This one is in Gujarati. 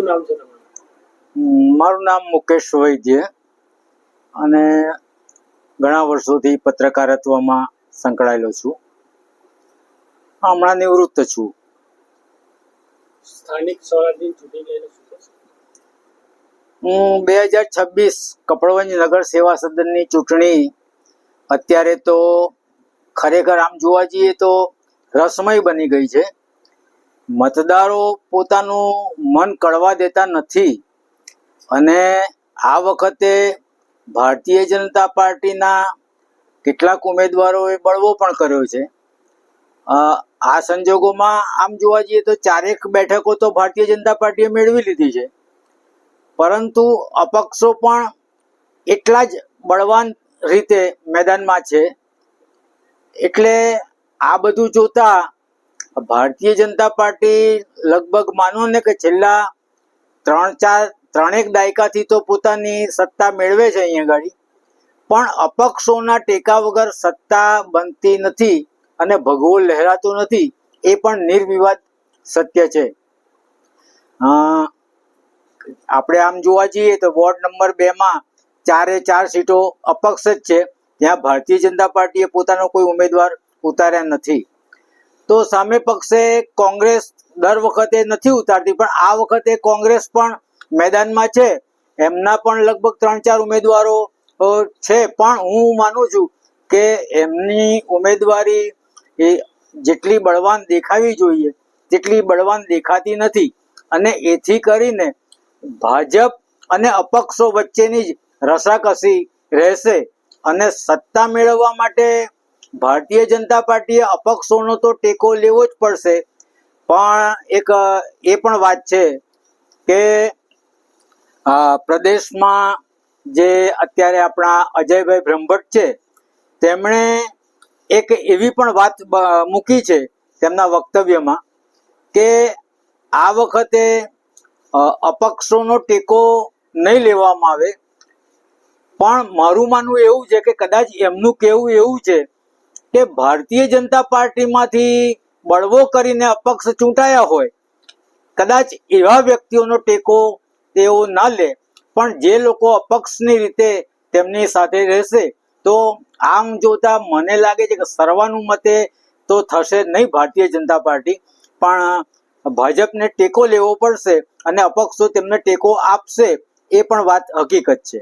નામ છે તમારું? મારું નામ મુકેશ વૈદ્ય અને ઘણા વર્ષોથી પત્રકારત્વમાં સંકળાયેલો છું. હમણાં નિવૃત્ત છું. સ્થાનિક સ્વરાજની ચૂંટણી લઈને શું કહેશો? હું 2026 કપડવંજ નગર સેવા સદનની ચૂંટણી અત્યારે તો ખરેખર આમ જોવા જઈએ તો રસમય બની ગઈ છે. મતદારો પોતાનું મન કળવા દેતા નથી અને આ વખતે ભારતીય જનતા પાર્ટીના કેટલાક ઉમેદવારોએ બળવો પણ કર્યો છે. આ સંજોગોમાં આમ જોવા જઈએ તો 4 બેઠકો તો ભારતીય જનતા પાર્ટીએ મેળવી લીધી છે, પરંતુ અપક્ષો પણ એટલા જ બળવાન રીતે મેદાનમાં છે. એટલે આ બધું જોતા ભારતીય જનતા પાર્ટી લગભગ માનો ને કે છેલ્લા 3-4 દાયકાથી તો પોતાની સત્તા મેળવે છે અહીંયા આગળ, પણ અપક્ષોના ટેકા વગર સત્તા બનતી નથી અને ભગવો લહેરાતો નથી. એ પણ નિર્વિવાદ સત્ય છે. આપણે આમ જોવા જઈએ તો વોર્ડ નંબર 2માં 4 સીટો અપક્ષ જ છે. ત્યાં ભારતીય જનતા પાર્ટીએ પોતાનો કોઈ ઉમેદવાર ઉતાર્યા નથી. તો સામે પક્ષે કોંગ્રેસ દર વખતે નથી ઉતારતી, પણ આ વખતે કોંગ્રેસ પણ મેદાનમાં છે. એમના પણ લગભગ 3-4 ઉમેદવારો છે, પણ હું માનું છું કે એમની ઉમેદવારી એ જેટલી બળવાન દેખાવી જોઈએ તેટલી બળવાન દેખાતી નથી. અને એથી કરીને ભાજપ અને અપક્ષો વચ્ચેની જ રસાકસી રહેશે અને સત્તા મેળવવા માટે ભારતીય જનતા પાર્ટીએ અપક્ષોનો તો ટેકો લેવો જ પડશે. પણ એક એ પણ વાત છે કે પ્રદેશમાં જે અત્યારે આપણા અજયભાઈ બ્રહ્મભટ્ટ છે, તેમણે એક એવી પણ વાત મૂકી છે તેમના વક્તવ્યમાં કે આ વખતે અપક્ષોનો ટેકો નહીં લેવામાં આવે. પણ મારું માનવું એવું છે કે કદાચ એમનું કહેવું એવું છે કે ભારતીય જનતા પાર્ટીમાંથી બળવો કરીને અપક્ષ ચૂંટાયા હોય, કદાચ એવા વ્યક્તિઓનો ટેકો તેઓ ના લે, પણ જે લોકો અપક્ષની રીતે તેમની સાથે રહેશે તો આમ જોતા મને લાગે છે કે સર્વાનુમતે તો થશે નહીં ભારતીય જનતા પાર્ટી, પણ ભાજપને ટેકો લેવો પડશે અને અપક્ષો તેમને ટેકો આપશે. એ પણ વાત હકીકત છે.